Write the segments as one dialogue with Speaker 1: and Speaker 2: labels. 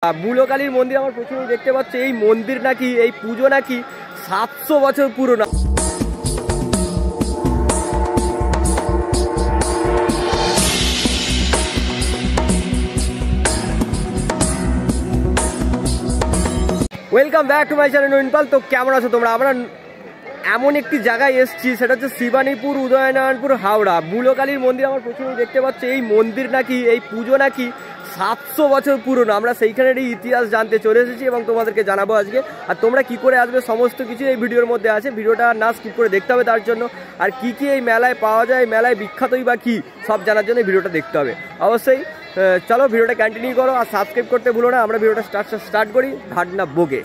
Speaker 1: বুলোকালীর মন্দির আমার পেছনে দেখতে পাচ্ছ। এই মন্দির নাকি, এই পুজো নাকি 700 বছর পুরনো। Welcome back to my channel নইনপাল। তো কেমন আছো তোমরা? আমরা এমন একটি জায়গায় এসেছি, সেটা হচ্ছে শিবানীপুর, উদয়নারায়ণপুর, হাওড়া। বুলোকালীর মন্দির আমার পেছনে দেখতে পাচ্ছ। এই মন্দির নাকি, এই পুজো নাকি 700 বছর পুরনো। আমরা সেইখানেরই ইতিহাস জানতে চলে এসেছি এবং তোমাদেরকে জানাবো আজকে। আর তোমরা কি করে আসবে সমস্ত কিছু এই ভিডিওর মধ্যে আছে। ভিডিওটা না স্কিপ করে দেখতে হবে তার জন্য। আর কি কি এই মেলায় পাওয়া যায়, মেলায় বিখ্যাতই বা কি, সব জানার জন্য ভিডিওটা দেখতে হবে অবশ্যই। চলো ভিডিওটা কন্টিনিউ করো আর সাবস্ক্রাইব করতে ভুলো না। আমরা ভিডিওটা স্টার্ট করি ঘাটনা বগে।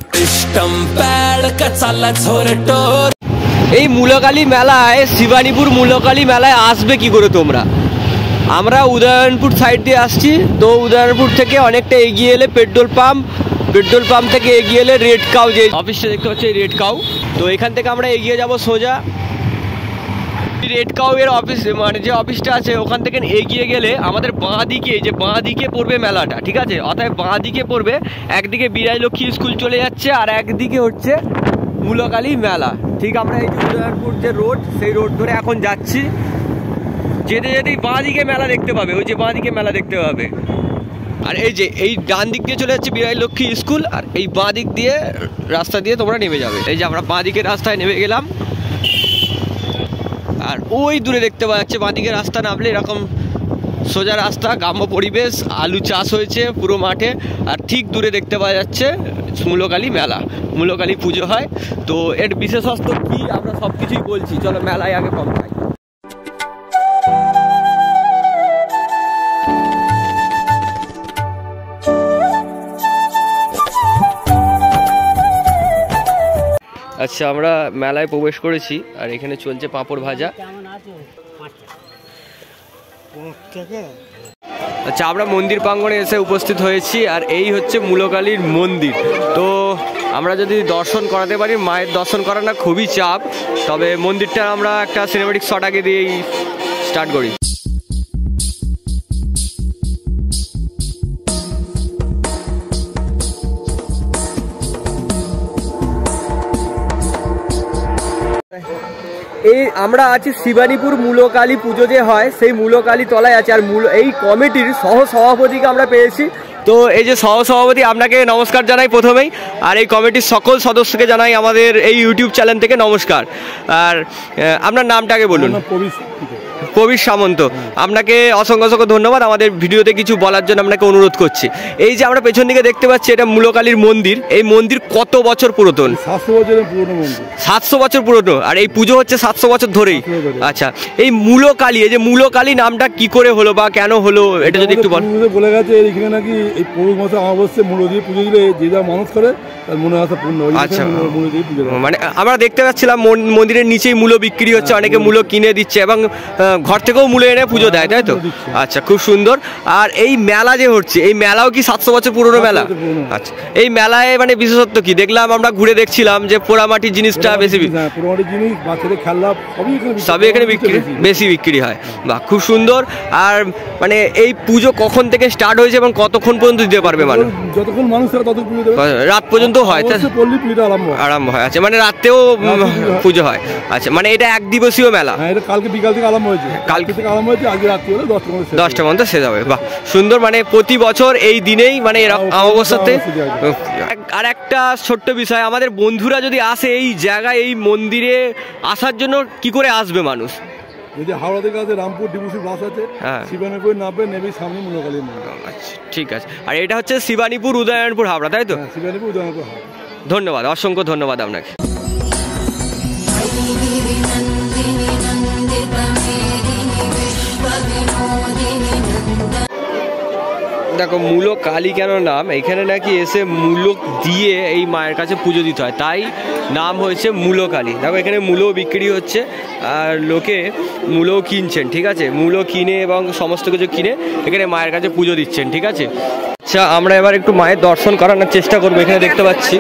Speaker 1: এই মূলকালী মেলায়, শিবানীপুর মূলকালী মেলায় আসবে কি করে তোমরা? আমরা উদয়নপুর সাইড দিয়ে আসছি। তো উদয়নপুর থেকে অনেকটা এগিয়ে এলে পেট্রোল পাম্প থেকে এগিয়ে এলে রেড কাউ, যে অফিসটা দেখতে পাচ্ছি রেড কাউ। তো এখান থেকে আমরা এগিয়ে যাব সোজা রেড কাউ এর অফিস, মানে যে অফিসটা আছে ওখান থেকে এগিয়ে গেলে আমাদের বাঁ দিকে পড়বে মেলাটা, ঠিক আছে? অর্থাৎ বাঁ দিকে পড়বে। একদিকে বিরাজলক্ষ্মী স্কুল চলে যাচ্ছে আর একদিকে হচ্ছে মূলকালী মেলা। ঠিক আমরা এই উদয়নপুর যে রোড, সেই রোড ধরে এখন যাচ্ছি। যেতে যেতেই বাঁ দিকে মেলা দেখতে পাবে, ওই যে বাঁ দিকে মেলা দেখতে পাবে। আর এই যে এই ডান দিক দিয়ে চলে যাচ্ছে বিরাজলক্ষ্মী স্কুল, আর এই বাঁ দিক দিয়ে রাস্তা দিয়ে তোমরা নেমে যাবে। এই যে আমরা বাঁ দিকের রাস্তায় নেমে গেলাম। আর ওই দূরে দেখতে পাওয়া যাচ্ছে বাঁ দিকের রাস্তা নামলে এরকম সোজা রাস্তা, গ্রাম্য পরিবেশ, আলু চাষ হয়েছে পুরো মাঠে। আর ঠিক দূরে দেখতে পাওয়া যাচ্ছে মূলকালী মেলা, মূলকালী পুজো হয়। তো এর বিশেষত্ব কি আমরা সব কিছুই বলছি, চলো মেলায় আগে কম খাই। আচ্ছা, আমরা মেলায় প্রবেশ করেছি আর এখানে চলছে পাঁপড় ভাজা। আচ্ছা, আমরা মন্দির প্রাঙ্গণে এসে উপস্থিত হয়েছি আর এই হচ্ছে মূলকালীর মন্দির। তো আমরা যদি দর্শন করাতে পারি, মায়ের দর্শন করা না খুবই চাপ, তবে মন্দিরটা আমরা একটা সিনেমেটিক শট আগে দিয়েই স্টার্ট করি। এই আমরা আছি শিবানীপুর মূলকালী পুজো যে হয় সেই মূলকালী তলায় আছে। আর এই কমিটির সহসভাপতিকে আমরা পেয়েছি। তো এই যে সহসভাপতি, আপনাকে নমস্কার জানাই প্রথমেই। আর এই কমিটির সকল সদস্যকে জানাই আমাদের এই ইউটিউব চ্যানেল থেকে নমস্কার। আর আপনার নামটাকে বলুন। কবির সামন্ত। আপনাকে অসংখ্য ধন্যবাদ আমাদের ভিডিওতে কিছু বলার জন্য, আপনাকে অনুরোধ করছি। এই যে আমরা পেছন দিকে দেখতে পাচ্ছি, এটা মূলকালীর মন্দির। এই মন্দির কত বছর পুরাতন?
Speaker 2: 700 বছরের পুরনো মন্দির।
Speaker 1: 700 বছর পুরনো। আর এই পুজো হচ্ছে 700 বছর ধরেই। আচ্ছা, এই মূলকালী, এই যে মূলকালী নামটা কি করে হলো বা কেন হলো, এটা যদি একটু
Speaker 2: বলে গেছে। এখানে নাকি এই পৌষ মাসে অমাবস্যা মূল্য দিয়ে পুজো দিলে যে যা মানুষ করে তার মনে আশা পূর্ণ হয়।
Speaker 1: আচ্ছা, মানে আমরা দেখতে পাচ্ছিলাম মন্দিরের নিচেই মূলো বিক্রি হচ্ছে, অনেকে মূলো কিনে দিচ্ছে এবং ঘর থেকেও মূলো এনে পুজো দেয়, তাই তো? আচ্ছা, খুব সুন্দর। আর এই মেলা যে হচ্ছে, এই মেলাও কি 700 বছর পুরনো মেলা? আচ্ছা, এই মেলায় মানে বিশেষত্ব কি? দেখলাম, আমরা ঘুরে দেখছিলাম যে পোড়ামাটির জিনিসটা বেশি, সবই এখানে বেশি বিক্রি হয়। বাহ, খুব সুন্দর। আর মানে এই পুজো কখন থেকে স্টার্ট হয়েছে এবং কতক্ষণ পর্যন্ত দিতে পারবে মানুষ?
Speaker 2: যতক্ষণ মানুষ
Speaker 1: রাত পর্যন্ত হয়, আরম্ভ হয়। আচ্ছা, মানে রাতেও পুজো হয়। আচ্ছা, মানে এটা এক দিবসীয় মেলা।
Speaker 2: কালকে বিকাল থেকে আরম্ভ হয়েছে, কালকে থেকে আরম্ভ হয়েছে, আজকে রাত্রি হলো
Speaker 1: 10টা পর্যন্ত শেষ হবে। বাহ, সুন্দর। মানে প্রতি বছর এই দিনেই, মানে অমাবস্যাতে। আর একটা ছোট্ট বিষয়, আমাদের বন্ধুরা যদি আসে এই জায়গায়, এই মন্দিরে আসার জন্য কি করে আসবে মানুষ?
Speaker 2: যদি হাওড়া থেকে আসে, রামপুর ডিবুসি বাস আছে, শিবানীপুর নামবে, নেবে সামনে মূলকালী মন্দির।
Speaker 1: আচ্ছা, ঠিক আছে। আর এটা হচ্ছে শিবানীপুর উদয়নপুর হাওড়া, তাই তো?
Speaker 2: শিবানীপুর উদয়নপুর হাওড়া।
Speaker 1: ধন্যবাদ, অসংখ্য ধন্যবাদ আপনাকে। দেখো, মূলকালী কেন নাম, এখানে নাকি এসে মূলো দিয়ে এই মায়ের কাছে পুজো দিতে হয়, তাই নাম হয়েছে মূলকালী। দেখো, এখানে মূলো বিক্রি হচ্ছে আর লোকে মূলো কিনছেন, ঠিক আছে? মূলো কিনে এবং সমস্ত কিছু কিনে এখানে মায়ের কাছে পুজো দিচ্ছেন, ঠিক আছে? আচ্ছা, আমরা এবার একটু মায়ের দর্শন করানোর চেষ্টা করবো। এখানে দেখতে পাচ্ছি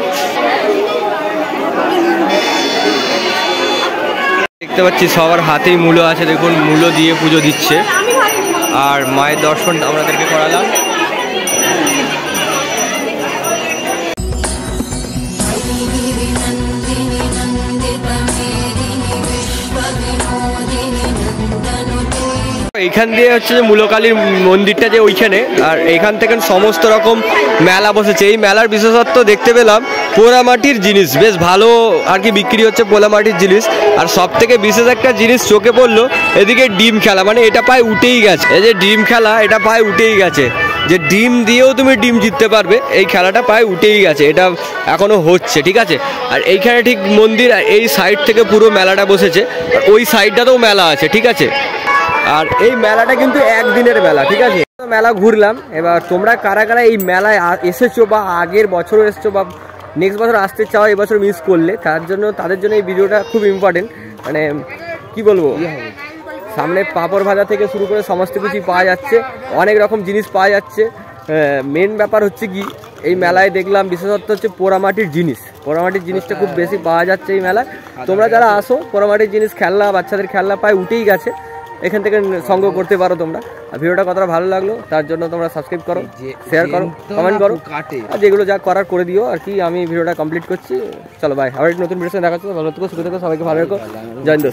Speaker 1: সবার হাতেই মূলো আছে। দেখুন, মূলো দিয়ে পুজো দিচ্ছে। আর মায়ের দর্শন আমাদেরকে করালাম। এইখান দিয়ে হচ্ছে যে মূলকালীর মন্দিরটা যে ওইখানে, আর এইখান থেকে সমস্ত রকম মেলা বসেছে। এই মেলার বিশেষত্ব দেখতে পেলাম পোড়ামাটির জিনিস বেশ ভালো আর কি বিক্রি হচ্ছে, পোড়ামাটির জিনিস। আর সব থেকে বিশেষ একটা জিনিস চোখে পড়লো, এদিকে ডিম খেলা, মানে এটা প্রায় উঠেই গেছে। এই যে ডিম খেলা, এটা প্রায় উঠেই গেছে, যে ডিম দিয়েও তুমি ডিম জিততে পারবে, এই খেলাটা প্রায় উঠেই গেছে, এটা এখনো হচ্ছে, ঠিক আছে। আর এইখানে ঠিক মন্দির এই সাইড থেকে পুরো মেলাটা বসেছে, আর ওই সাইডটাতেও মেলা আছে, ঠিক আছে। আর এই মেলাটা কিন্তু একদিনের মেলা, ঠিক আছে। মেলা ঘুরলাম, এবার তোমরা কারা কারা এই মেলায় এসেছো বা আগের বছরও এসেছো বা নেক্সট বছর আসতে চাও, এবছর মিস করলে, তাদের জন্য এই ভিডিওটা খুব ইম্পর্টেন্ট। মানে কি বলবো, সামনে পাঁপড় ভাজা থেকে শুরু করে সমস্ত কিছুই পাওয়া যাচ্ছে, অনেক রকম জিনিস পাওয়া যাচ্ছে। মেন ব্যাপার হচ্ছে কি, এই মেলায় দেখলাম বিশেষত্ব হচ্ছে পোড়ামাটির জিনিস। পোড়ামাটির জিনিসটা খুব বেশি পাওয়া যাচ্ছে এই মেলায়। তোমরা যারা আসো, পোড়ামাটির জিনিস, খেলনা, বাচ্চাদের খেলনা প্রায় উঠেই গেছে, এখান থেকে সংগ্রহ করতে পারো তোমরা। আর ভিডিওটা কতটা ভালো লাগলো তার জন্য তোমরা সাবস্ক্রাইব করো, শেয়ার করো, কমেন্ট করো, আর যেগুলো যা করার করে দিও আর কি। আমি ভিডিওটা কমপ্লিট করছি, চলো বাই। আবার নতুন ভিডিওর সাথে দেখা হচ্ছে, ভালো থেকো, সুখে থেকো, সবাইকে ভালো রেখো, জয় হিন্দ।